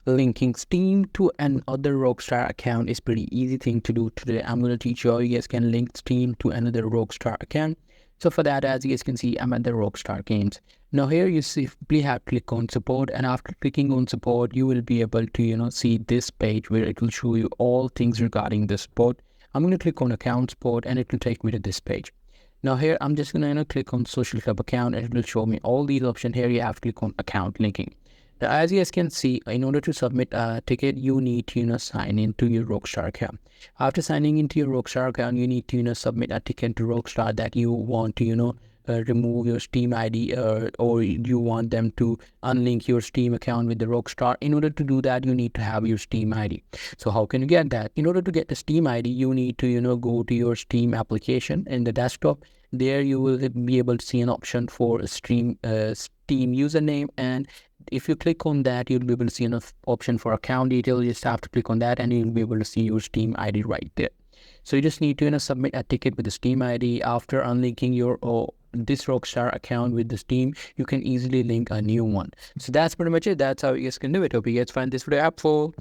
linking Steam to another Rockstar account is pretty easy thing to do. Today I'm going to teach you how you guys can link Steam to another Rockstar account. So for that, as you guys can see, I'm at the Rockstar games. Now here you simply have to click on support, and after clicking on support you will be able to see this page where it will show you all things regarding this support. I'm going to click on account support and it will take me to this page. Now here I'm just going to click on social club account and it will show me all these options. Here you have to click on account linking. Now, as you guys can see, in order to submit a ticket, you need to sign into your Rockstar account. After signing into your Rockstar account, you need to submit a ticket to Rockstar that you want to remove your Steam ID, or you want them to unlink your Steam account with the Rockstar. In order to do that, you need to have your Steam ID. So how can you get that? In order to get the Steam ID, you need to go to your Steam application in the desktop. There you will be able to see an option for Steam username, and if you click on that, you'll be able to see an option for account details. You just have to click on that and you'll be able to see your Steam ID right there. So you just need to submit a ticket with the Steam ID. After unlinking your this Rockstar account with the Steam, you can easily link a new one. So that's pretty much it. That's how you guys can do it. Hope you guys find this video helpful.